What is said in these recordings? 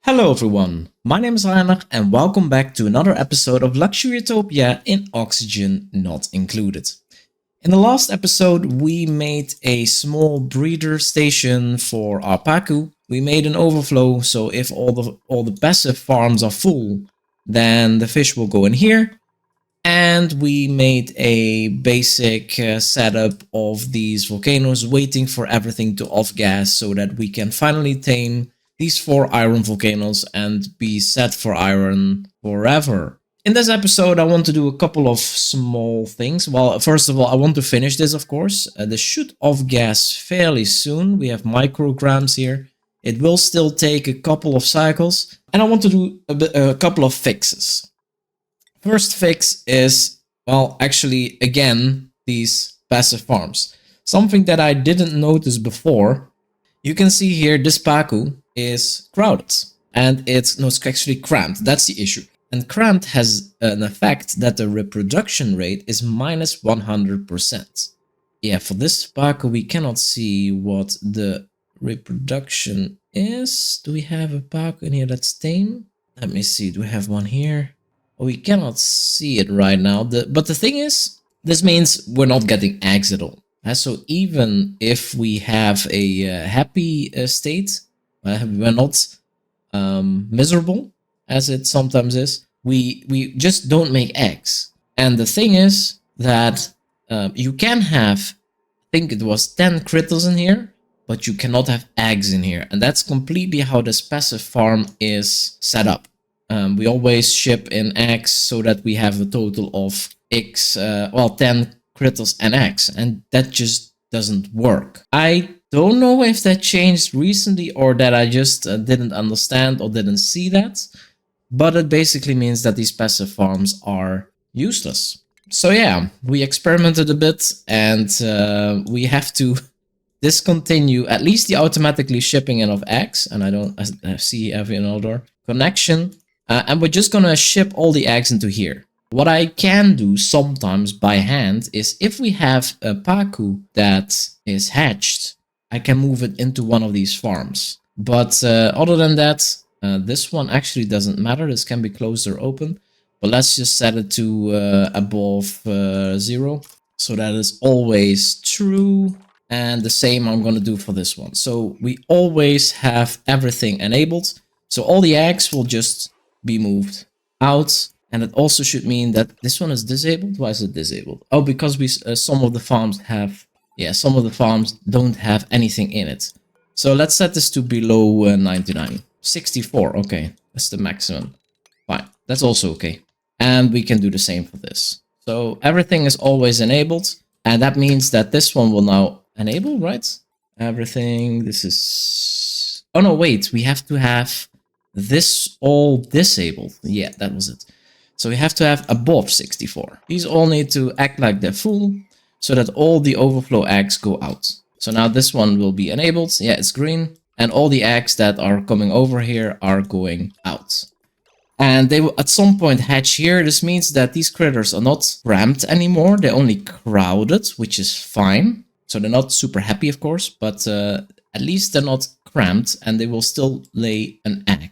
Hello everyone, my name is Rainer and welcome back to another episode of Luxury Utopia in Oxygen Not Included. In the last episode we made a small breeder station for our Pacu. We made an overflow, so if all the passive farms are full, then the fish will go in here. And we made a basic setup of these volcanoes waiting for everything to off-gas so that we can finally tame these 4 iron volcanoes and be set for iron forever. In this episode I want to do a couple of small things. Well, first of all I want to finish this, of course. This should off-gas fairly soon. We have micrograms here. It will still take a couple of cycles. And I want to do a couple of fixes. First fix is, well, actually, again, these passive farms. Something that I didn't notice before. You can see here this Pacu is crowded. And it's actually cramped. That's the issue. And cramped has an effect that the reproduction rate is minus 100%. Yeah, for this Pacu we cannot see what the reproduction is. Do we have a Pacu in here that's tame? Let me see, do we have one here? We cannot see it right now, but the thing is, this means we're not getting eggs at all. So even if we have a happy state, we're not miserable, as it sometimes is, we just don't make eggs. And the thing is that you can have, I think it was 10 critters in here, but you cannot have eggs in here. And that's completely how this passive farm is set up. We always ship in eggs so that we have a total of 10 critters and eggs, and that just doesn't work. I don't know if that changed recently or that I just didn't understand or didn't see that, but it basically means that these passive farms are useless. So yeah, we experimented a bit and we have to discontinue at least the automatically shipping in of eggs, and I see every another connection. And we're just gonna ship all the eggs into here. What I can do sometimes by hand is if we have a Pacu that is hatched, I can move it into one of these farms. But other than that, this one actually doesn't matter. This can be closed or open. But let's just set it to above 0. So that is always true. And the same I'm gonna do for this one. So we always have everything enabled. So all the eggs will just be moved out, and it also should mean that this one is disabled. Why is it disabled? Oh, because we some of the farms don't have anything in it. So let's set this to below 99. 64, okay, that's the maximum. Fine, that's also okay. And we can do the same for this. So everything is always enabled, and that means that this one will now enable, right? Everything, this is... Oh no, wait, we have to have this all disabled. Yeah, that was it. So we have to have above 64. These all need to act like they're full so that all the overflow eggs go out. So now this one will be enabled. Yeah, it's green. And all the eggs that are coming over here are going out. And they will at some point hatch here. This means that these critters are not cramped anymore. They're only crowded, which is fine. So they're not super happy, of course, but at least they're not cramped, and they will still lay an egg.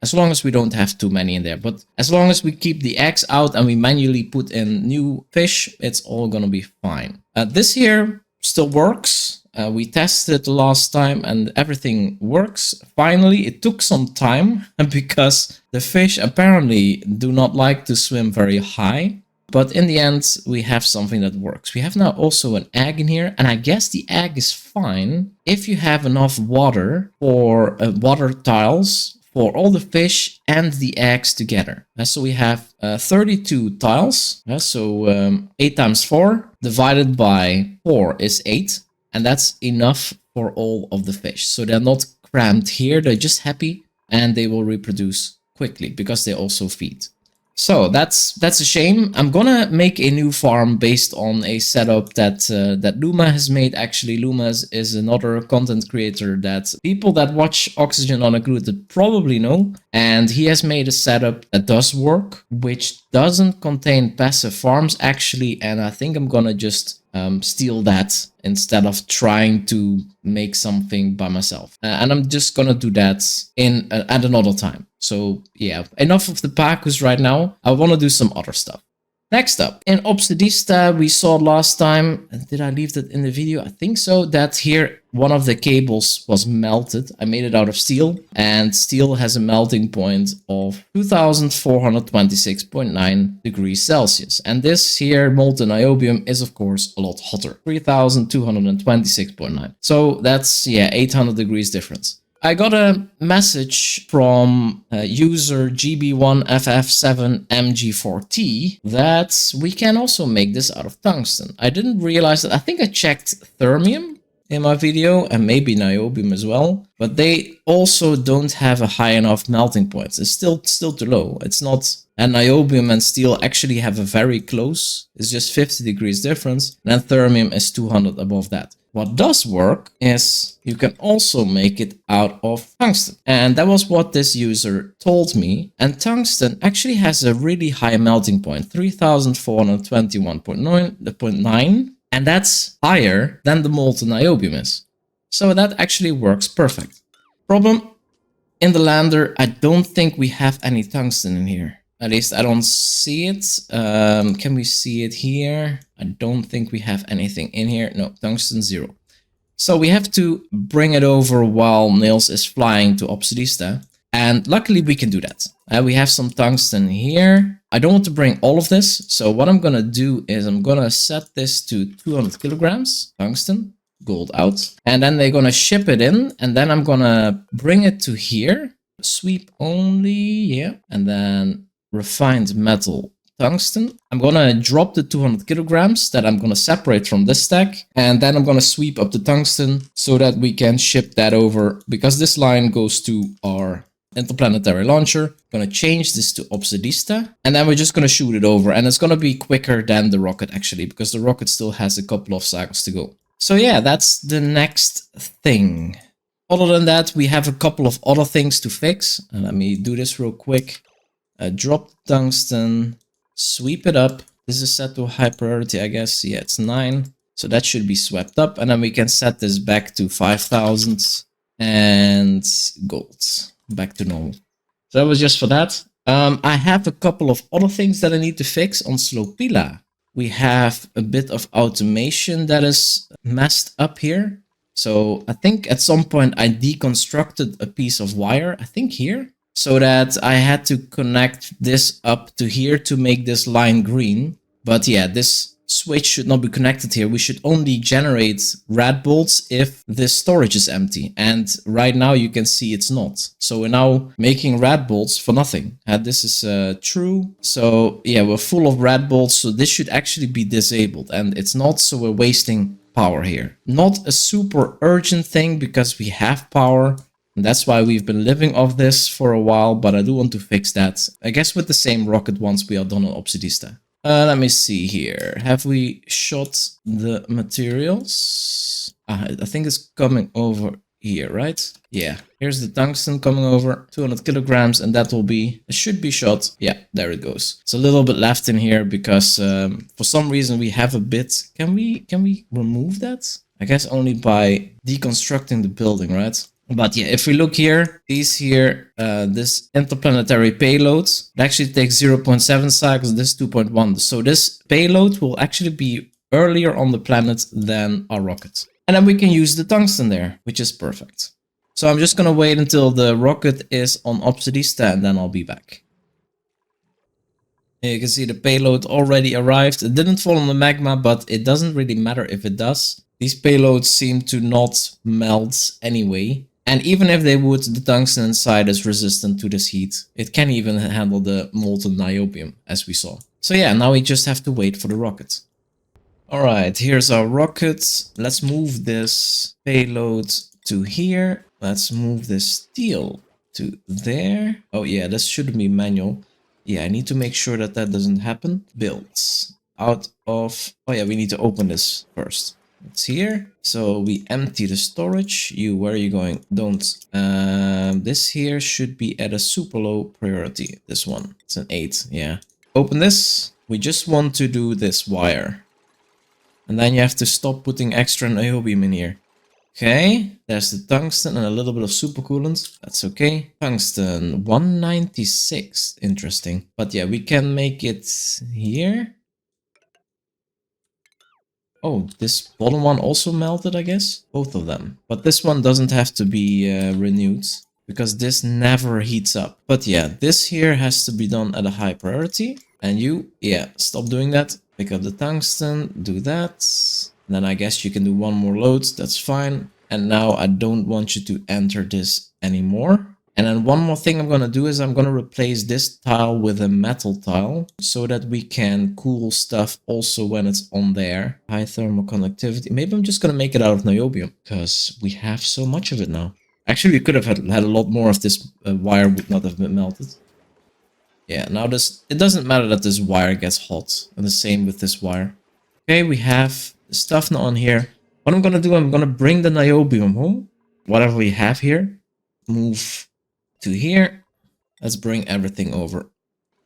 As long as we don't have too many in there. But as long as we keep the eggs out and we manually put in new fish, it's all gonna be fine. This here still works. We tested it the last time and everything works. Finally, it took some time because the fish apparently do not like to swim very high. But in the end, we have something that works. We have now also an egg in here, and I guess the egg is fine if you have enough water for water tiles for all the fish and the eggs together. So we have 32 tiles. So 8 times 4 divided by 4 is 8, and that's enough for all of the fish. So they're not cramped here, they're just happy, and they will reproduce quickly because they also feed. So that's a shame. I'm gonna make a new farm based on a setup that Luma has made. Actually, Luma is another content creator that people that watch Oxygen Not Included probably know. And he has made a setup that does work, which doesn't contain passive farms actually. And I think I'm gonna just steal that instead of trying to make something by myself. And I'm just gonna do that in at another time. So yeah, enough of the Pacus right now. I want to do some other stuff. Next up, in Obsidista, we saw last time, did I leave that in the video? I think so, that here one of the cables was melted. I made it out of steel, and steel has a melting point of 2426.9 degrees Celsius. And this here molten niobium is of course a lot hotter, 3226.9. So that's, yeah, 800 degrees difference. I got a message from user GB1FF7MG4T that we can also make this out of tungsten. I didn't realize that. I think I checked thermium in my video and maybe niobium as well, but they also don't have a high enough melting point. It's still too low. It's not. And niobium and steel actually have a very close. It's just 50 degrees difference. And thermium is 200 above that. What does work is you can also make it out of tungsten. And that was what this user told me. And tungsten actually has a really high melting point, 3421.9. And that's higher than the molten niobium is. So that actually works perfect. Problem, in the lander, I don't think we have any tungsten in here. At least I don't see it. Can we see it here? I don't think we have anything in here. No, tungsten 0. So we have to bring it over while Nails is flying to Obsidista. And luckily we can do that. We have some tungsten here. I don't want to bring all of this. So what I'm going to do is I'm going to set this to 200 kilograms tungsten, gold out. And then they're going to ship it in. And then I'm going to bring it to here. Sweep only, yeah. And then refined metal tungsten. I'm gonna drop the 200 kilograms that I'm gonna separate from this stack, and then I'm gonna sweep up the tungsten so that we can ship that over, because this line goes to our interplanetary launcher. I'm gonna change this to Obsidista, and then we're just gonna shoot it over, and it's gonna be quicker than the rocket actually, because the rocket still has a couple of cycles to go. So yeah, that's the next thing. Other than that, we have a couple of other things to fix. And let me do this real quick. Drop the tungsten, sweep it up. This is set to high priority, I guess. Yeah, it's 9. So that should be swept up. And then we can set this back to 5,000 and gold. Back to normal. So that was just for that. I have a couple of other things that I need to fix on Slopila. We have a bit of automation that is messed up here. So I think at some point I deconstructed a piece of wire, I think here. So that I had to connect this up to here to make this line green. But yeah, this switch should not be connected here. We should only generate rad bolts if this storage is empty. And right now you can see it's not. So we're now making rad bolts for nothing. This is true. So yeah, we're full of rad bolts. So this should actually be disabled. And it's not, so we're wasting power here. Not a super urgent thing because we have power. And that's why we've been living off this for a while, but I do want to fix that. I guess with the same rocket once we are done on Obsidista. Let me see here. Have we shot the materials? I think it's coming over here, right? Yeah, here's the tungsten coming over, 200 kilograms, and that will be, it should be shot. Yeah, there it goes. It's a little bit left in here because for some reason we have a bit. Can we remove that? I guess only by deconstructing the building, right? But yeah, if we look here, these here, this interplanetary payload, it actually takes 0.7 cycles, this 2.1. So this payload will actually be earlier on the planet than our rocket. And then we can use the tungsten there, which is perfect. So I'm just gonna wait until the rocket is on Obsidista and then I'll be back. Here you can see the payload already arrived. It didn't fall on the magma, but it doesn't really matter if it does. These payloads seem to not melt anyway. And even if they would, the tungsten inside is resistant to this heat. It can even handle the molten niobium, as we saw. So yeah, now we just have to wait for the rocket. Alright, here's our rocket. Let's move this payload to here. Let's move this steel to there. Oh yeah, this should be manual. Yeah, I need to make sure that that doesn't happen. Builds. Out of... Oh yeah, we need to open this first. It's here. So we empty the storage. Where are you going? Don't. This here should be at a super low priority. This one. It's an 8. Yeah. Open this. We just want to do this wire. And then you have to stop putting extra niobium in here. Okay, there's the tungsten and a little bit of supercoolant. That's okay. Tungsten, 196. Interesting. But yeah, we can make it here. Oh, this bottom one also melted, I guess? Both of them. But this one doesn't have to be renewed, because this never heats up. But yeah, this here has to be done at a high priority. And you, yeah, stop doing that. Pick up the tungsten, do that. And then I guess you can do one more load, that's fine. And now I don't want you to enter this anymore. And then one more thing I'm going to do is I'm going to replace this tile with a metal tile so that we can cool stuff also when it's on there. High thermal conductivity. Maybe I'm just going to make it out of niobium because we have so much of it now. Actually, we could have had a lot more if this wire would not have been melted. Yeah, now it doesn't matter that this wire gets hot, and the same with this wire. Okay, we have the stuff now on here. What I'm going to do, I'm going to bring the niobium home. Whatever we have here. Move to here. Let's bring everything over.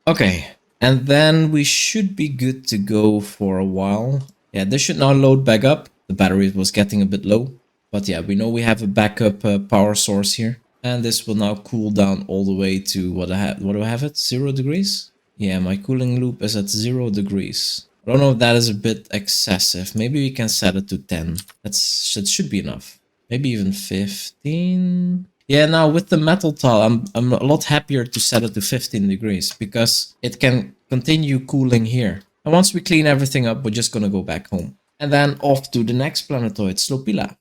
Okay, and then we should be good to go for a while. Yeah, this should now load back up. The battery was getting a bit low. But yeah, we know we have a backup power source here. And this will now cool down all the way to what do I have it? 0 degrees? Yeah, my cooling loop is at 0 degrees. I don't know if that is a bit excessive. Maybe we can set it to 10. That should be enough. Maybe even 15. Yeah, now with the metal tile, I'm a lot happier to set it to 15 degrees because it can continue cooling here. And once we clean everything up, we're just gonna go back home. And then off to the next planetoid, Slopila.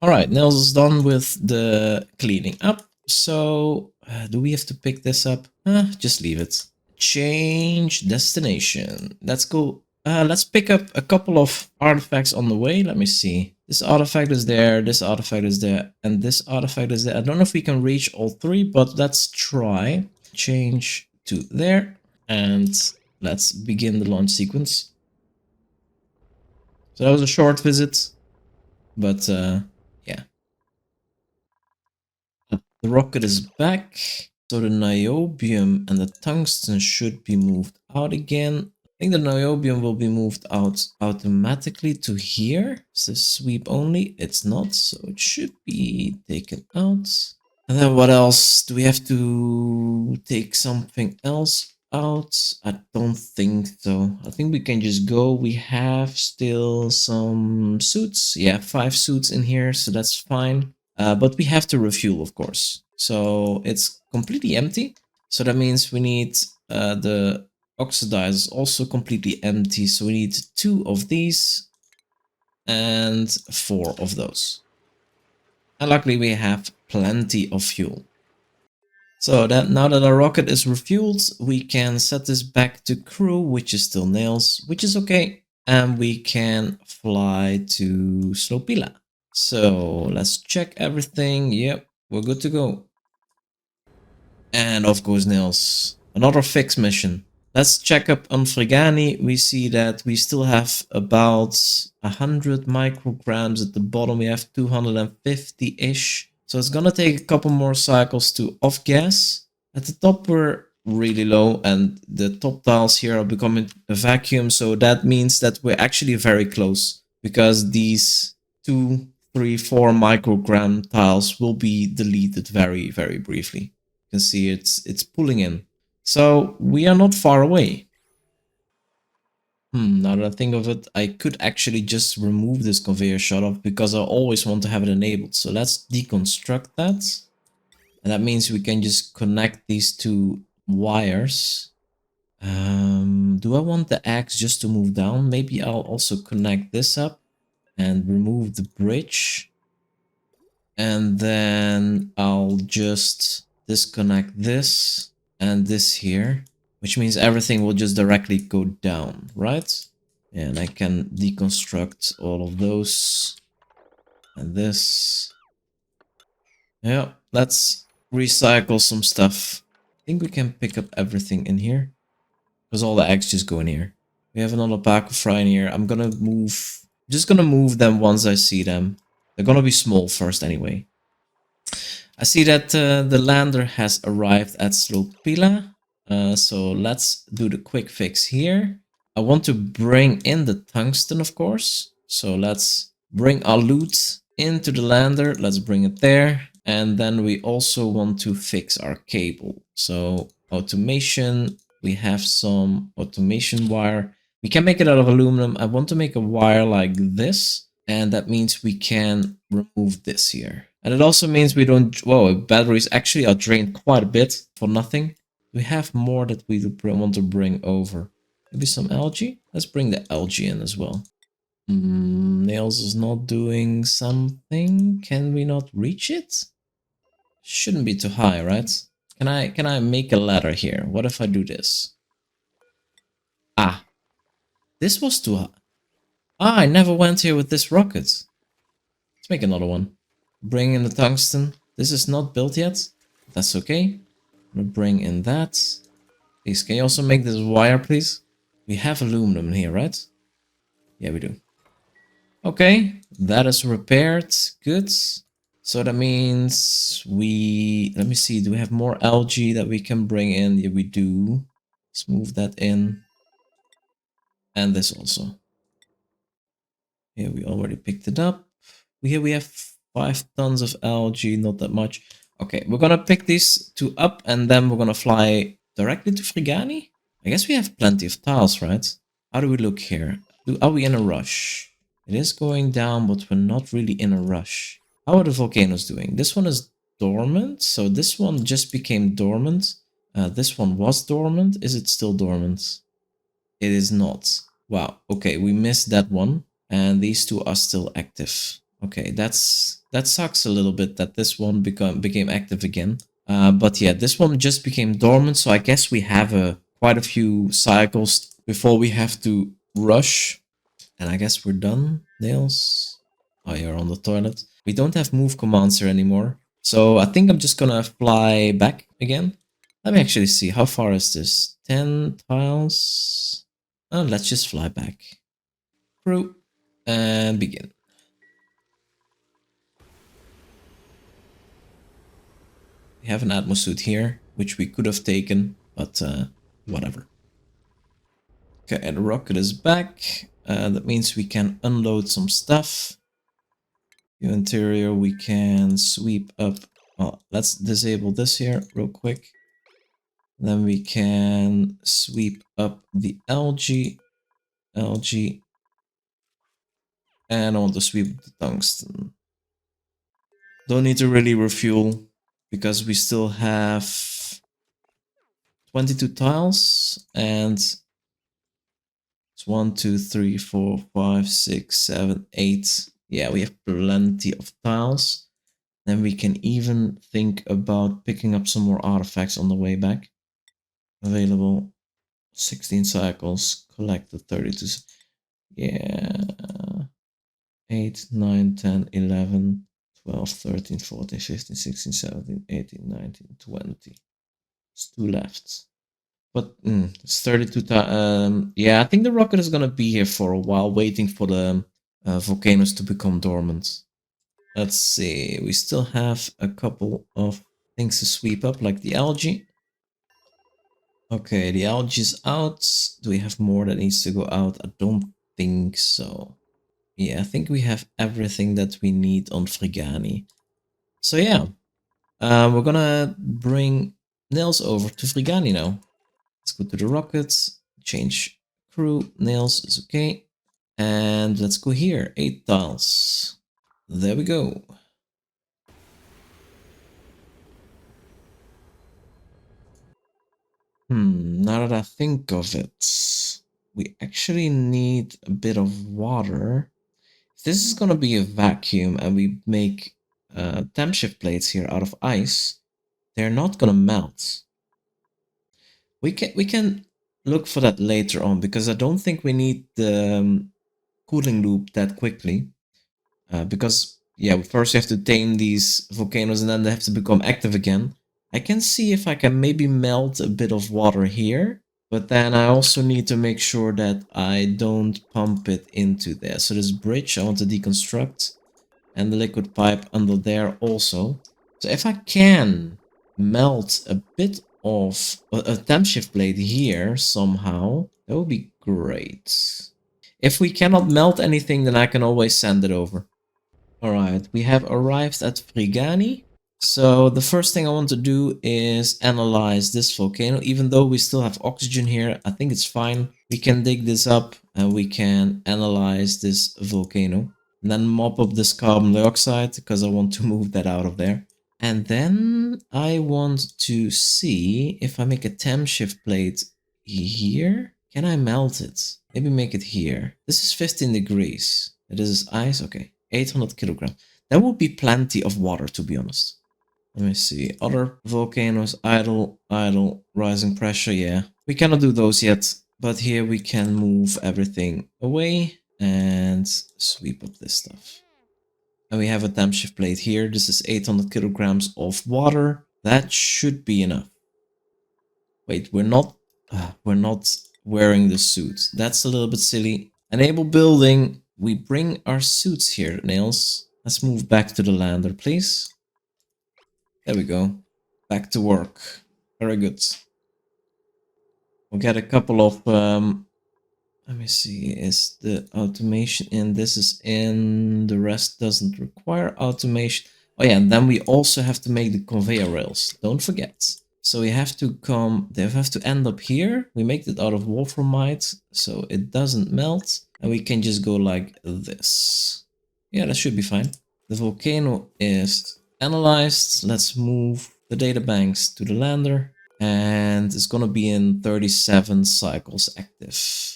Alright, Nils is done with the cleaning up. So, do we have to pick this up? Just leave it. Change destination. Let's go. Let's pick up a couple of artifacts on the way. Let me see. This artifact is there, this artifact is there, and this artifact is there. I don't know if we can reach all three, but let's try. Change to there, and let's begin the launch sequence. So that was a short visit, but yeah. The rocket is back. So the niobium and the tungsten should be moved out again. I think the niobium will be moved out automatically to here. Is this sweep only? It's not, so it should be taken out. And then what else? Do we have to take something else out? I don't think so. I think we can just go. We have still some suits. Yeah, 5 suits in here, so that's fine. But we have to refuel, of course. So it's completely empty. So that means we need the oxidizer also completely empty. So we need 2 of these and 4 of those. And luckily we have plenty of fuel. So that now that our rocket is refueled, we can set this back to crew, which is still Nails, which is okay. And we can fly to Slopila. So let's check everything. Yep, we're good to go. And off goes Nails. Another fix mission. Let's check up on Frigani. We see that we still have about 100 micrograms at the bottom. We have 250-ish. So it's gonna take a couple more cycles to off gas. At the top we're really low and the top tiles here are becoming a vacuum. So that means that we're actually very close because these 2, 3, 4 microgram tiles will be deleted very, very briefly. You can see it's pulling in. So we are not far away. Now that I think of it, I could actually just remove this conveyor shut off because I always want to have it enabled. So let's deconstruct that. And that means we can just connect these 2 wires. Do I want the axe just to move down? Maybe I'll also connect this up and remove the bridge. And then I'll just disconnect this and this here, which means everything will just directly go down, right? And I can deconstruct all of those and this. Yeah, let's recycle some stuff. I think we can pick up everything in here because all the eggs just go in here. We have another pack of fry in here. I'm just gonna move them once I see them. They're gonna be small first anyway. I see that the lander has arrived at Slopila. So let's do the quick fix here. I want to bring in the tungsten, of course. So let's bring our loot into the lander. Let's bring it there. And then we also want to fix our cable. So automation, we have some automation wire. We can make it out of aluminum. I want to make a wire like this. And that means we can remove this here. And it also means we don't... Whoa, batteries actually are drained quite a bit for nothing. We have more that we want to bring over. Maybe some algae? Let's bring the algae in as well. Nails is not doing something. Can we not reach it? Shouldn't be too high, right? Can I make a ladder here? What if I do this? Ah, this was too high. Ah, I never went here with this rocket. Let's make another one. Bring in the tungsten. This is not built yet. That's okay. I'm gonna bring in that. Please, can you also make this wire, please? We have aluminum here, right? Yeah, we do. Okay, that is repaired. Good. So that means we... Let me see, do we have more algae that we can bring in? Yeah, we do. Let's move that in. And this also. Here we already picked it up. Here we have 5 tons of algae, not that much. Okay, we're gonna pick these two up and then we're gonna fly directly to Frigani. I guess we have plenty of tiles, right? How do we look here? Are we in a rush? It is going down, but we're not really in a rush. How are the volcanoes doing? This one is dormant, so this one just became dormant. This one was dormant. Is it still dormant? It is not. Wow, okay, we missed that one. And these two are still active. Okay, that sucks a little bit that this one became active again. But yeah, this one just became dormant, so I guess we have quite a few cycles before we have to rush. And I guess we're done, Nails. Oh, you're on the toilet. We don't have move commands here anymore. So I think I'm just gonna fly back again. Let me actually see, how far is this? 10 tiles? Let's just fly back. Crew. And begin. We have an atmosuit here, which we could have taken, but whatever. Okay, and the rocket is back. That means we can unload some stuff. The interior, we can sweep up. Well, let's disable this here real quick. Then we can sweep up the algae. And I want to sweep the tungsten. Don't need to really refuel because we still have 22 tiles and it's 1, 2, 3, 4, 5, 6, 7, 8. Yeah, we have plenty of tiles. Then we can even think about picking up some more artifacts on the way back. Available 16 cycles, collected 32. Yeah. 8, 9, 10, 11, 12, 13, 14, 15, 16, 17, 18, 19, 20. It's 2 left. But it's 32 times. Yeah, I think the rocket is gonna be here for a while, waiting for the volcanoes to become dormant. Let's see. We still have a couple of things to sweep up, like the algae. Okay, the algae is out. Do we have more that needs to go out? I don't think so. Yeah, I think we have everything that we need on Frigani. So yeah, we're gonna bring Nails over to Frigani now. Let's go to the rockets, change crew, Nails is okay. And let's go here, 8 tiles. There we go. Now that I think of it, we actually need a bit of water. If this is gonna be a vacuum and we make temp shift plates here out of ice, they're not gonna melt. We can look for that later on because I don't think we need the cooling loop that quickly. Because yeah, first you have to tame these volcanoes and then they have to become active again. I can see if I can maybe melt a bit of water here, but then I also need to make sure that I don't pump it into there. So this bridge I want to deconstruct and the liquid pipe under there also. So if I can melt a bit of a temp shift plate here somehow, that would be Great. If we cannot melt anything, then I can always send it over. Alright, we have arrived at Frigani. So the first thing I want to do is analyze this volcano. Even though we still have oxygen here, I think it's fine. We can dig this up and we can analyze this volcano. And then mop up this carbon dioxide because I want to move that out of there. And then I want to see if I make a temp shift plate here. Can I melt it? Maybe make it here. This is 15 degrees. This is ice. Okay. 800 kilograms. That would be plenty of water, to be honest. Let me see. Other volcanoes. Idle, idle, rising pressure. Yeah. We cannot do those yet. But here we can move everything away and sweep up this stuff. And we have a temp shift plate here. This is 800 kilograms of water. That should be enough. Wait, we're not wearing the suit. That's a little bit silly. Enable building. We bring our suits here, Nails. Let's move back to the lander, please. There we go. Back to work. Very good. We'll get a couple of let me see, is the automation in? This is in, the rest doesn't require automation. Oh yeah, and then we also have to make the conveyor rails, don't forget. So we have to come, they have to end up here. We make it out of wolframite, so it doesn't melt. And we can just go like this. Yeah, that should be fine. The volcano is analyzed. Let's move the data banks to the lander. And it's gonna be in 37 cycles active.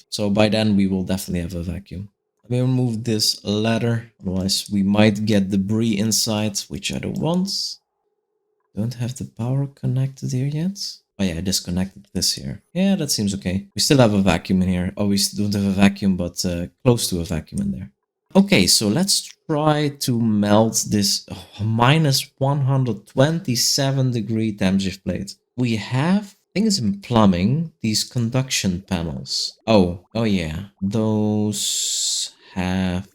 So by then we will definitely have a vacuum. Let me remove this ladder, otherwise we might get debris inside, which I don't want. Don't have the power connected here yet. Oh yeah, I disconnected this here. Yeah, that seems okay. We still have a vacuum in here. Oh, we don't have a vacuum, but close to a vacuum in there. Okay, so let's try to melt this minus 127 degree temp shift plate. We have things in plumbing, these conduction panels. Oh yeah, those have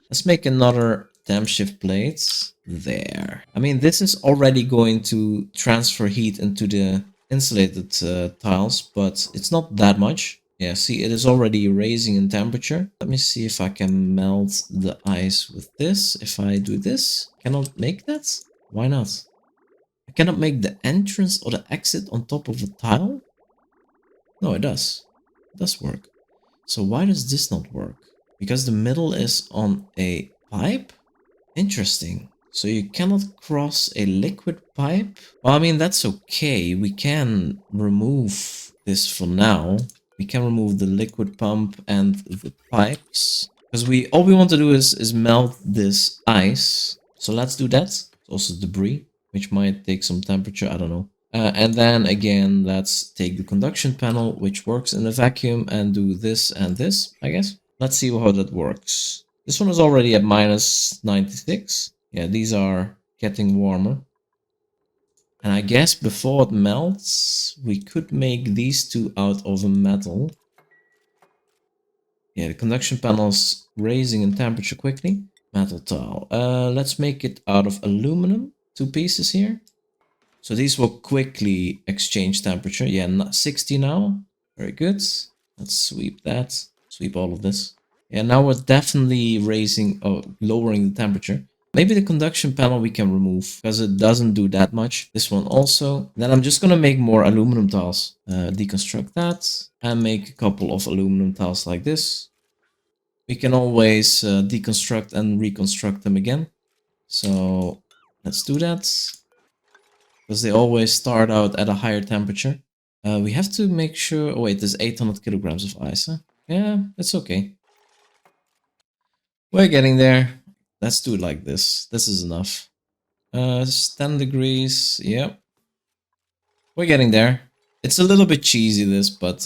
let's make another temp shift plate there. I mean, this is already going to transfer heat into the insulated tiles, but it's not that much. Yeah, see, it is already raising in temperature. Let me see if I can melt the ice with this. If I do this, cannot make that? Why not? I cannot make the entrance or the exit on top of a tile? No, it does. It does work. So why does this not work? Because the middle is on a pipe? Interesting. So you cannot cross a liquid pipe? Well, I mean, that's okay. We can remove this for now. We can remove the liquid pump and the pipes. Because all we want to do is melt this ice. So let's do that. It's also debris, which might take some temperature, I don't know. And then again, let's take the conduction panel, which works in a vacuum, and do this and this, I guess. Let's see how that works. This one is already at minus 96. Yeah, these are getting warmer. And I guess before it melts, we could make these two out of a metal. Yeah, the conduction panel's raising in temperature quickly. Metal tile. Let's make it out of aluminum. 2 pieces here. So these will quickly exchange temperature. Yeah, 60 now. Very good. Let's sweep that. Sweep all of this. Yeah, now we're definitely lowering the temperature. Maybe the conduction panel we can remove, because it doesn't do that much. This one also. Then I'm just gonna make more aluminum tiles. Deconstruct that. And make a couple of aluminum tiles like this. We can always deconstruct and reconstruct them again. So let's do that. Because they always start out at a higher temperature. We have to make sure... Oh wait, there's 800 kilograms of ice, huh? Yeah, it's okay. We're getting there. Let's do it like this. This is enough. It's 10 degrees. Yep. We're getting there. It's a little bit cheesy, this, but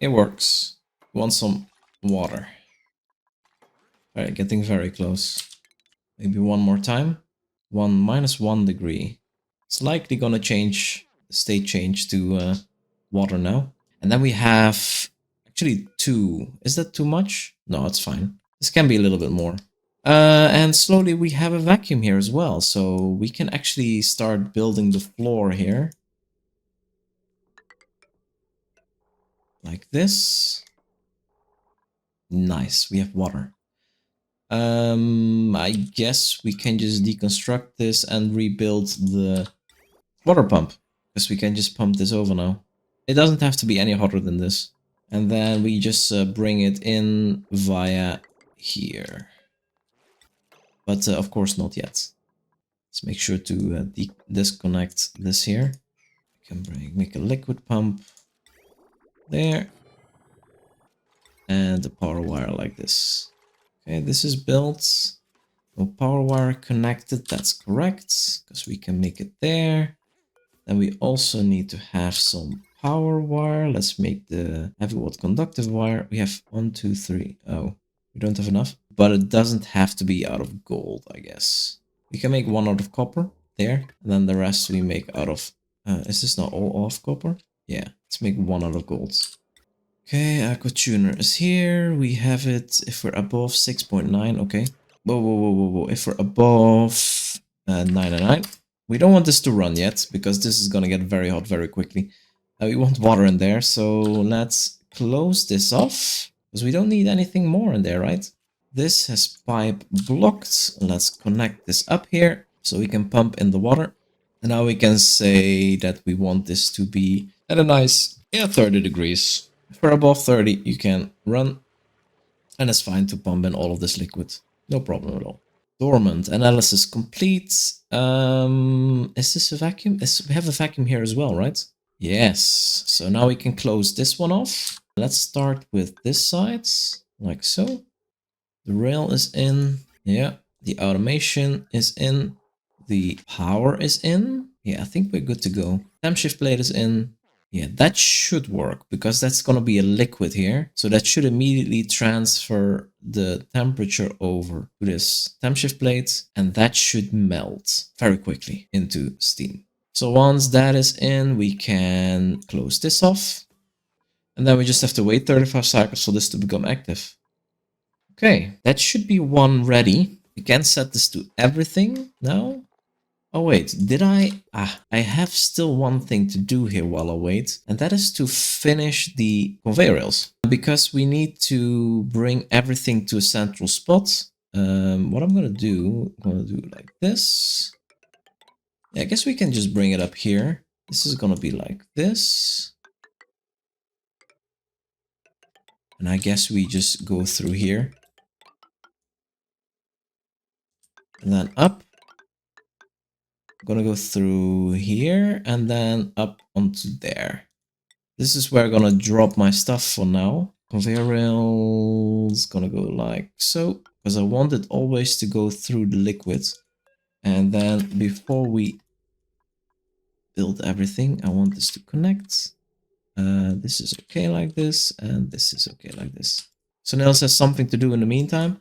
it works. Want some water. Alright, getting very close. Maybe one more time. Minus 1 degree. It's likely gonna change, state change to water now. And then we have actually 2. Is that too much? No, it's fine. This can be a little bit more. And slowly we have a vacuum here as well. So we can actually start building the floor here. like this. Nice, we have water. I guess we can just deconstruct this and rebuild the water pump, because we can just pump this over now. It doesn't have to be any hotter than this. And then we just bring it in via here. But of course not yet. Let's make sure to disconnect this here. We can make a liquid pump there. And a power wire like this. Okay, this is built. No power wire connected, that's correct, because we can make it there. Then we also need to have some power wire. Let's make the heavy watt conductive wire. We have 1, 2, 3. Oh, we don't have enough. But it doesn't have to be out of gold, I guess. We can make one out of copper there. And then the rest we make out of... is this not all off copper? Yeah, let's make one out of gold. Okay, Aqua Tuner is here. We have it if we're above 6.9. Okay. Whoa, whoa, whoa, whoa, whoa. If we're above 999. We don't want this to run yet, because this is gonna get very hot very quickly. We want water in there, so let's close this off, because we don't need anything more in there, right? This has pipe blocked. Let's connect this up here, so we can pump in the water. And now we can say that we want this to be at a nice 30 degrees. If we're above 30, you can run, and it's fine to pump in all of this liquid. No problem at all. Dormant analysis complete. Is this a vacuum? We have a vacuum here as well, right? Yes. So now we can close this one off. Let's start with this side, like so. The rail is in. Yeah. The automation is in. The power is in. Yeah, I think we're good to go. Temp shift plate is in. Yeah, that should work, because that's going to be a liquid here. So that should immediately transfer the temperature over to this temp shift plate, and that should melt very quickly into steam. So once that is in, we can close this off. And then we just have to wait 35 cycles for this to become active. Okay, that should be one ready. We can set this to everything now. Oh wait, did I? I have still one thing to do here while I wait, and that is to finish the conveyor rails. Because we need to bring everything to a central spot. What I'm gonna do like this. Yeah, I guess we can just bring it up here. This is gonna be like this. And I guess we just go through here. And then up. I'm gonna go through here and then up onto there. This is where I'm gonna drop my stuff for now. Conveyor rails gonna go like so, because I want it always to go through the liquid. And then before we build everything, I want this to connect. This is okay like this, and this is okay like this. So Nils has something to do in the meantime.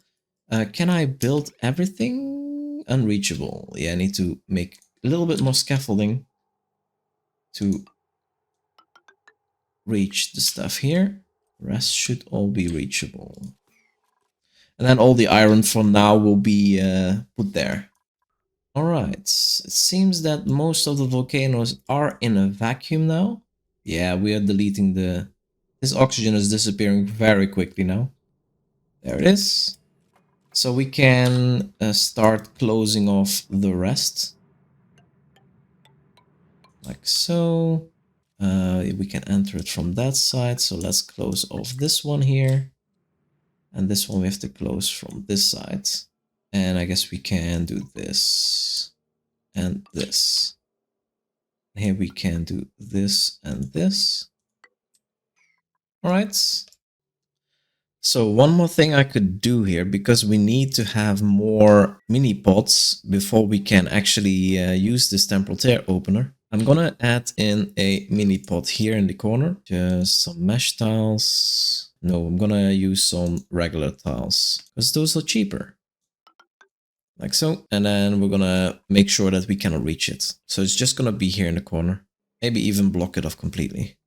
Can I build everything? Unreachable. Yeah, I need to make a little bit more scaffolding to reach the stuff here. The rest should all be reachable. And then all the iron for now will be put there. Alright, it seems that most of the volcanoes are in a vacuum now. Yeah, we are deleting the... This oxygen is disappearing very quickly now. There it is. So we can start closing off the rest. Like so. We can enter it from that side, so let's close off this one here. And this one we have to close from this side. And I guess we can do this and this. Here we can do this and this. Alright. So one more thing I could do here, because we need to have more mini pots before we can actually use this temporal tear opener. I'm gonna add in a mini pot here in the corner. Just some mesh tiles. No, I'm gonna use some regular tiles, because those are cheaper. Like so. And then we're gonna make sure that we cannot reach it. So it's just gonna be here in the corner. Maybe even block it off completely.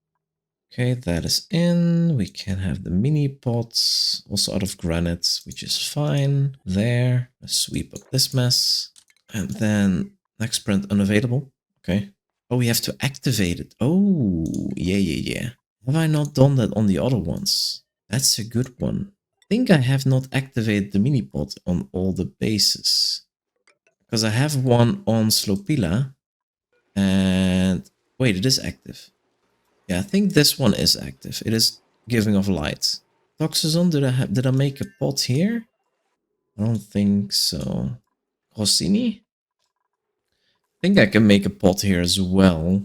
Okay, that is in. We can have the mini pots, also out of granite, which is fine. There. Let's sweep up this mess. And then next print unavailable. Okay. Oh, we have to activate it. Oh, yeah. Have I not done that on the other ones? That's a good one. I think I have not activated the mini-pod on all the bases. Because I have one on Slopila. And wait, it is active. Yeah, I think this one is active. It is giving off light. Toxazon, did I make a pot here? I don't think so. Rossini? I think I can make a pot here as well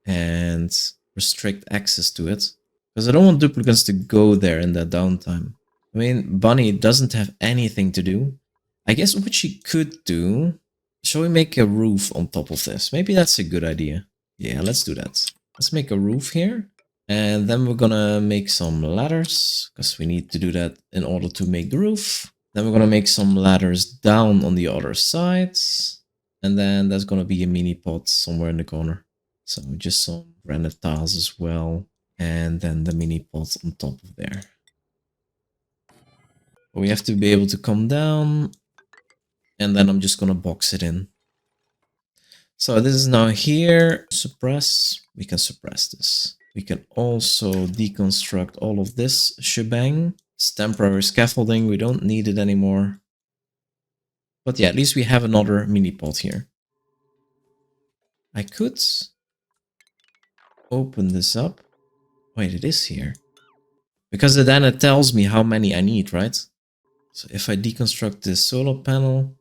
and restrict access to it. Because I don't want duplicates to go there in that downtime. I mean, Bunny doesn't have anything to do. I guess what she could do... Shall we make a roof on top of this? Maybe that's a good idea. Yeah, let's do that. Let's make a roof here. And then we're gonna make some ladders. Because we need to do that in order to make the roof. Then we're gonna make some ladders down on the other sides. And then there's gonna be a mini pot somewhere in the corner. So just some granite tiles as well. And then the mini pot on top of there. We have to be able to come down. And then I'm just gonna box it in. So this is now here. Suppress. We can suppress this. We can also deconstruct all of this shebang. It's temporary scaffolding. We don't need it anymore. But yeah, at least we have another mini pot here. I could open this up. Wait, it is here. Because then it tells me how many I need, right? So if I deconstruct this solar panel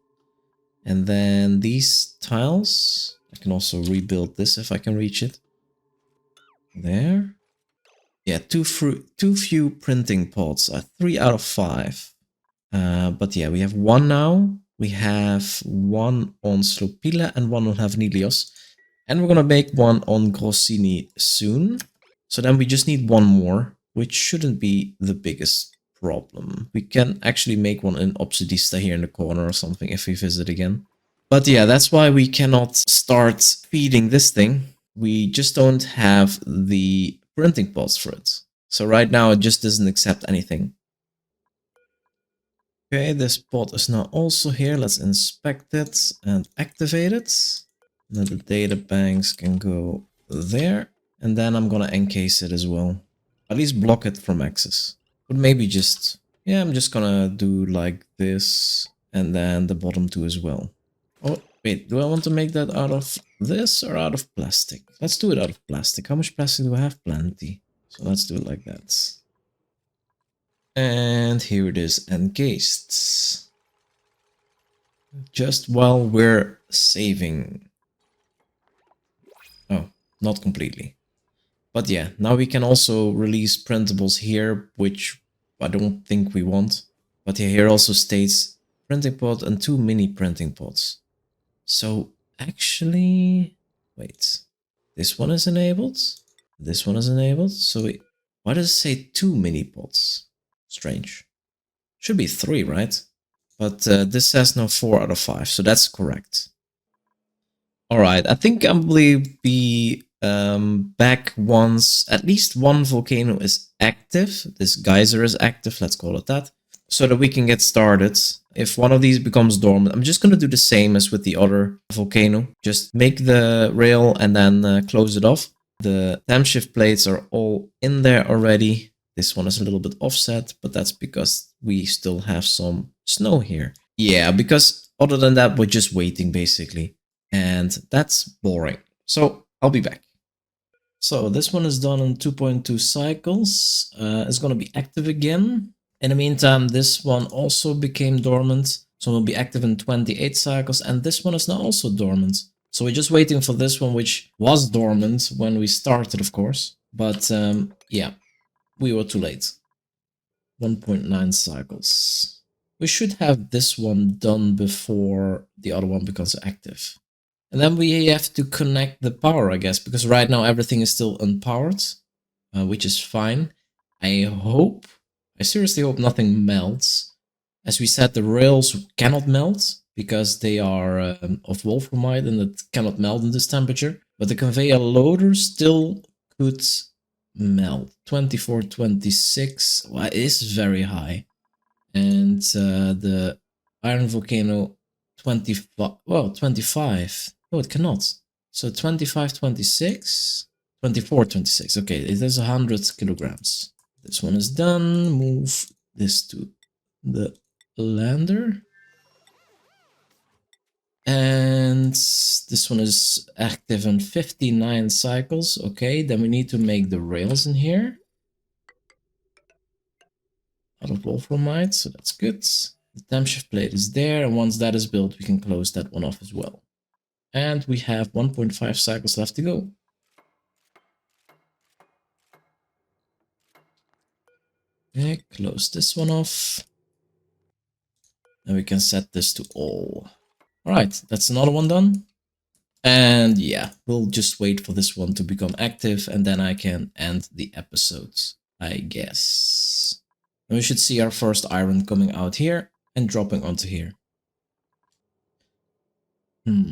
and then these tiles, I can also rebuild this if I can reach it. There. Yeah, too few printing pods. 3 out of 5. But yeah, we have one now. We have one on Slopila and one on Havnilios. And we're gonna make one on Grossini soon. So then we just need one more, which shouldn't be the biggest problem. We can actually make one in Obsidista here in the corner or something if we visit again. But yeah, that's why we cannot start feeding this thing. We just don't have the printing pods for it. So right now it just doesn't accept anything. Okay, this pod is now also here. Let's inspect it and activate it. Now the data banks can go there. And then I'm gonna encase it as well. At least block it from access. But maybe just... Yeah, I'm just gonna do like this. And then the bottom two as well. Oh, wait, do I want to make that out of this or out of plastic? Let's do it out of plastic. How much plastic do I have? Plenty. So let's do it like that. And here it is encased. Just while we're saving. Oh, not completely. But yeah, now we can also release printables here, which I don't think we want. But yeah, here also states printing pod and 2 mini printing pods. So actually, wait, this one is enabled. This one is enabled. So why does it say 2 mini pods? Strange. Should be 3, right? But this says now 4 out of 5, so that's correct. Alright, I think I will be back once at least one volcano is active. This geyser is active, let's call it that. So that we can get started. If one of these becomes dormant, I'm just going to do the same as with the other volcano. Just make the rail and then close it off. The time shift plates are all in there already. This one is a little bit offset, but that's because we still have some snow here. Yeah, because other than that, we're just waiting basically. And that's boring. So I'll be back. So this one is done in 2.2 cycles. It's going to be active again. In the meantime, this one also became dormant. So it will be active in 28 cycles. And this one is now also dormant. So we're just waiting for this one, which was dormant when we started, of course. But yeah, we were too late. 1.9 cycles. We should have this one done before the other one becomes active. And then we have to connect the power, I guess, because right now everything is still unpowered, which is fine. I seriously hope nothing melts. As we said, the rails cannot melt because they are of wolframite and it cannot melt in this temperature. But the conveyor loader still could melt. 24, 26, well, it is very high. And the iron volcano 25, well, 25. Oh, it cannot. So 25, 26. 24, 26. Okay, it is 100 kilograms. This one is done. Move this to the lander. And this one is active in 59 cycles. Okay, then we need to make the rails in here out of wolframite, so that's good. The temp shift plate is there, and once that is built, we can close that one off as well. And we have 1.5 cycles left to go. Okay, close this one off. And we can set this to all. Alright, that's another one done. And yeah, we'll just wait for this one to become active, and then I can end the episodes, I guess. And we should see our first iron coming out here and dropping onto here.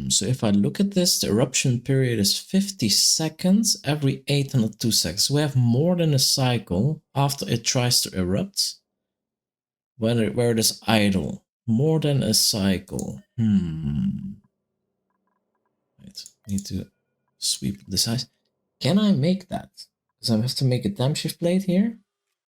So if I look at this, the eruption period is 50 seconds every 802 seconds. We have more than a cycle after it tries to erupt, where it is idle. More than a cycle. Right, need to sweep the size. Can I make that? Because I have to make a temp shift plate here.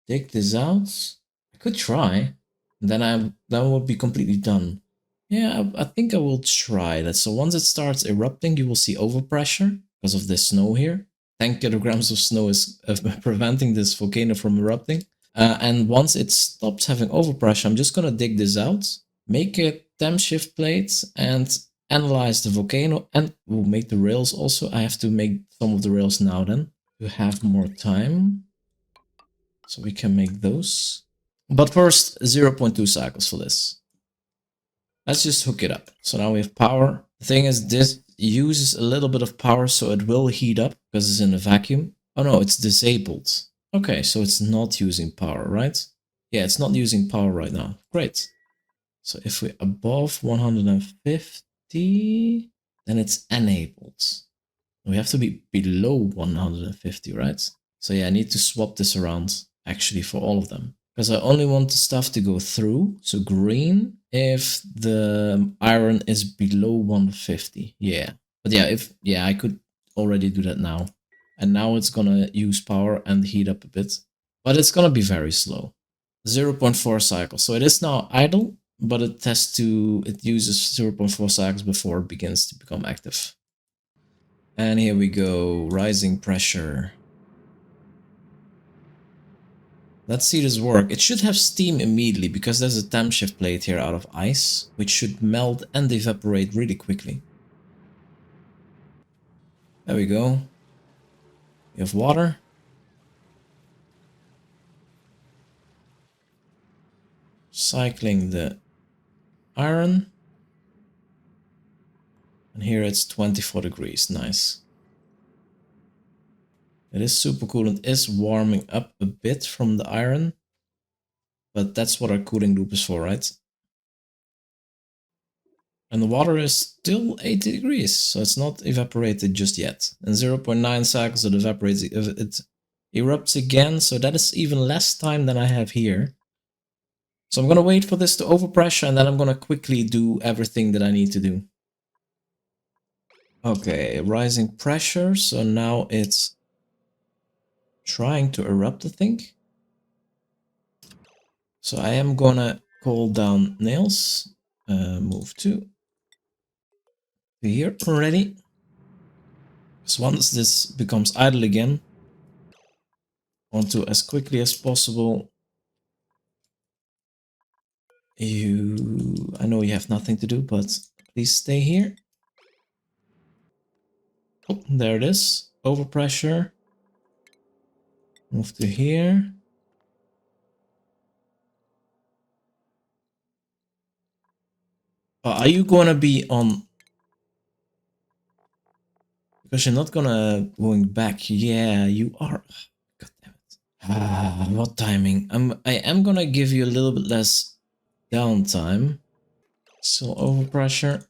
Take this out. I could try. Then will be completely done. Yeah, I think I will try that. So once it starts erupting, you will see overpressure because of this snow here. 10 kilograms of snow is preventing this volcano from erupting. And once it stops having overpressure, I'm just going to dig this out, make a temp shift plate, and analyze the volcano. And we'll make the rails also. I have to make some of the rails now then to have more time. So we can make those. But first, 0.2 cycles for this. Let's just hook it up. So now we have power. The thing is, this uses a little bit of power, so it will heat up because it's in a vacuum. Oh no, it's disabled. Okay, so it's not using power, right? Yeah, it's not using power right now. Great. So if we're above 150, then it's enabled. We have to be below 150, right? So yeah, I need to swap this around actually for all of them. Because I only want the stuff to go through, so green, if the iron is below 150. Yeah. But yeah, I could already do that now. And now it's gonna use power and heat up a bit. But it's gonna be very slow. 0.4 cycles. So it is now idle, but it uses 0.4 cycles before it begins to become active. And here we go, rising pressure. Let's see this work. It should have steam immediately because there's a temp shift plate here out of ice, which should melt and evaporate really quickly. There we go. We have water. Cycling the iron. And here it's 24 degrees. Nice. It is super cool. It is warming up a bit from the iron. But that's what our cooling loop is for, right? And the water is still 80 degrees, so it's not evaporated just yet. And 0.9 cycles it evaporates, it erupts again, so that is even less time than I have here. So I'm gonna wait for this to overpressure, and then I'm gonna quickly do everything that I need to do. Okay, rising pressure, so now it's trying to erupt, I think. So I am gonna call down nails, move to here already. So once this becomes idle again, I want to, as quickly as possible, I know you have nothing to do, but please stay here. Oh, there it is. Overpressure. Move to here. Are you gonna be on? Because you're not gonna going back. Yeah, you are. God damn it. What timing? I am gonna give you a little bit less downtime. So overpressure.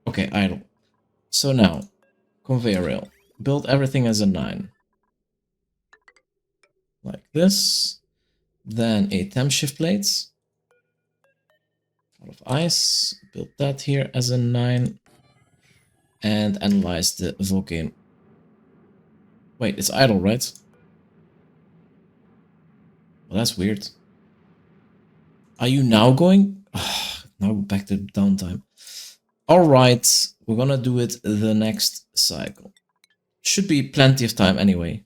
Okay, idle. So now, conveyor rail. Build everything as a 9. Like this. Then a temp shift plate. Out of ice. Build that here as a 9. and analyze the volcano. Wait, it's idle, right? Well, that's weird. Are you now going? Now back to downtime. Alright, we're gonna do it the next cycle. Should be plenty of time anyway.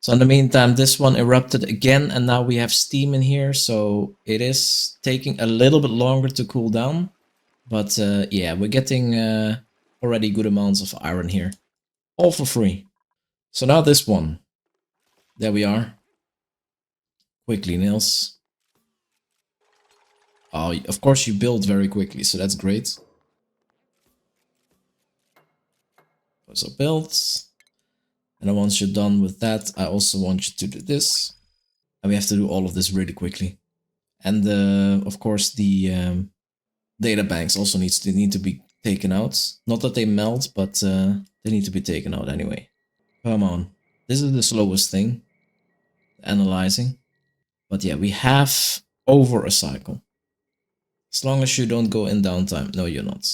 So in the meantime, this one erupted again, and now we have steam in here, so it is taking a little bit longer to cool down. But yeah, we're getting already good amounts of iron here. All for free. So now this one. There we are. Quickly, Nils. Oh, of course you build very quickly, so that's great. So build. And then once you're done with that, I also want you to do this. And we have to do all of this really quickly. And of course the data banks also need to be taken out. Not that they melt, but they need to be taken out anyway. Come on. This is the slowest thing. Analyzing. But yeah, we have over a cycle. As long as you don't go in downtime. No, you're not.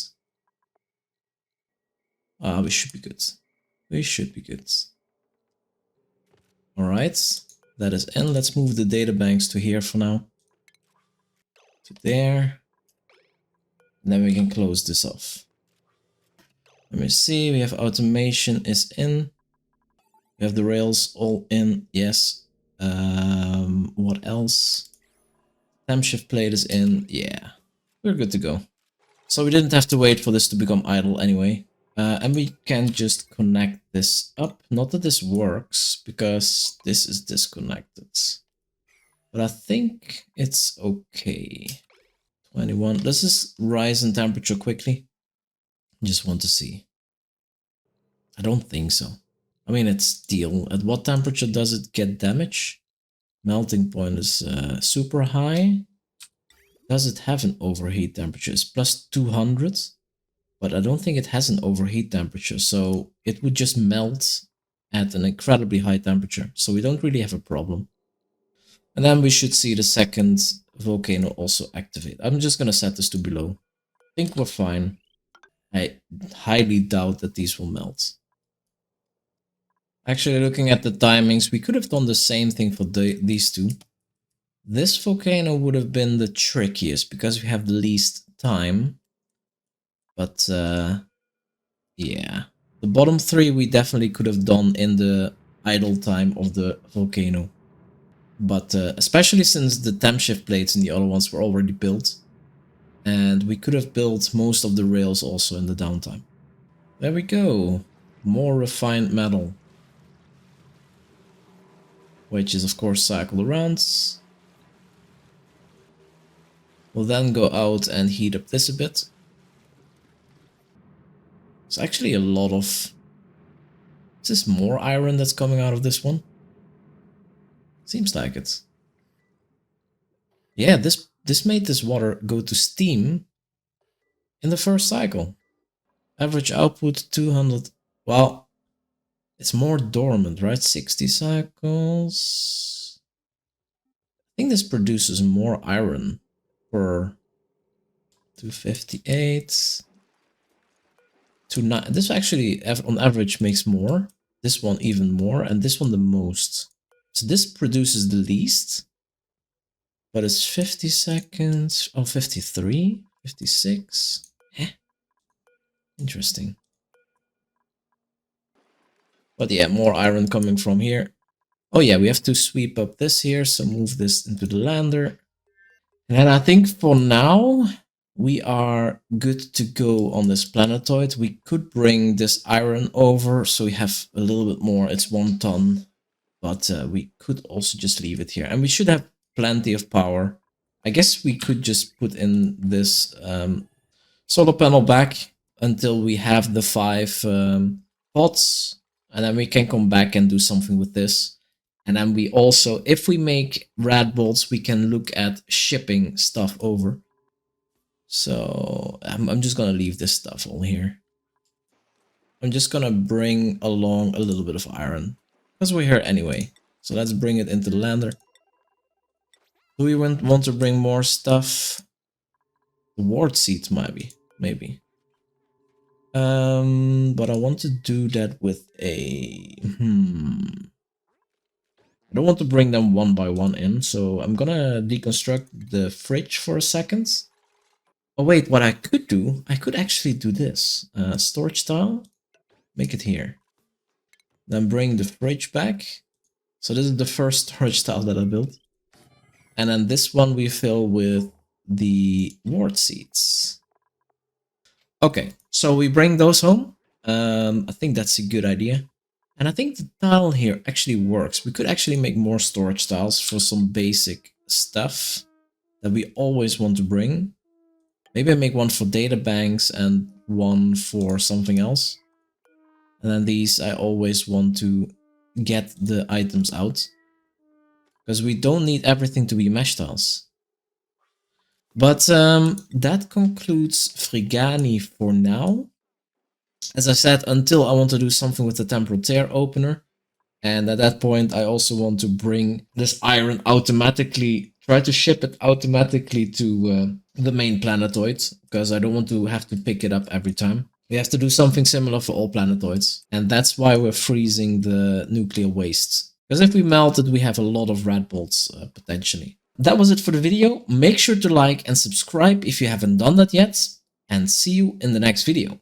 We should be good. We should be good. Alright. That is in. Let's move the data banks to here for now. To there. And then we can close this off. Let me see. We have automation is in. We have the rails all in. Yes. What else? Temp shift plate is in. Yeah. We're good to go. So we didn't have to wait for this to become idle anyway. And we can just connect this up. Not that this works, because this is disconnected. But I think it's okay. 21. Does this rise in temperature quickly? Just want to see. I don't think so. I mean, it's steel. At what temperature does it get damage? Melting point is super high. Does it have an overheat temperature? It's plus 200. But I don't think it has an overheat temperature, so it would just melt at an incredibly high temperature, so we don't really have a problem. And then we should see the second volcano also activate. I'm just gonna set this to below. I think we're fine. I highly doubt that these will melt. Actually, looking at the timings, we could have done the same thing for these two. This volcano would have been the trickiest because we have the least time. But yeah, the bottom three we definitely could have done in the idle time of the volcano. But especially since the temp shift plates in the other ones were already built. And we could have built most of the rails also in the downtime. There we go. More refined metal. Which is of course cycled around. We'll then go out and heat up this a bit. It's actually a lot of... Is this more iron that's coming out of this one? Seems like it. Yeah, this made this water go to steam in the first cycle. Average output 200. Well, it's more dormant, right? 60 cycles. I think this produces more iron per 258. This actually on average makes more. This one even more, and this one the most. So this produces the least. But it's 50 seconds. Oh, 53? 56? Eh? Interesting. But yeah, more iron coming from here. Oh yeah, we have to sweep up this here, so move this into the lander. And I think for now, we are good to go on this planetoid. We could bring this iron over, so we have a little bit more. It's 1 ton. But we could also just leave it here. And we should have plenty of power. I guess we could just put in this solar panel back until we have the 5 pots. And then we can come back and do something with this. And then we also, if we make rad bolts, we can look at shipping stuff over. So I'm just going to leave this stuff all here. I'm just going to bring along a little bit of iron. Because we're here anyway. So let's bring it into the lander. Do we want to bring more stuff? The ward seeds maybe. But I want to do that with a... I don't want to bring them one by one in, so I'm gonna deconstruct the fridge for a second. Oh wait, what I could do, I could actually do this. Storage tile, make it here. Then bring the fridge back. So this is the first storage tile that I built. And then this one we fill with the wart seeds. Okay, so we bring those home. I think that's a good idea. And I think the tile here actually works. We could actually make more storage tiles for some basic stuff that we always want to bring. Maybe I make one for data banks and one for something else. And then these I always want to get the items out. Because we don't need everything to be mesh tiles. But that concludes Frigani for now. As I said, until I want to do something with the temporal tear opener. And at that point, I also want to bring this iron automatically, try to ship it automatically to the main planetoid, because I don't want to have to pick it up every time. We have to do something similar for all planetoids. And that's why we're freezing the nuclear wastes. Because if we melt it, we have a lot of red bolts potentially. That was it for the video. Make sure to like and subscribe if you haven't done that yet. And see you in the next video.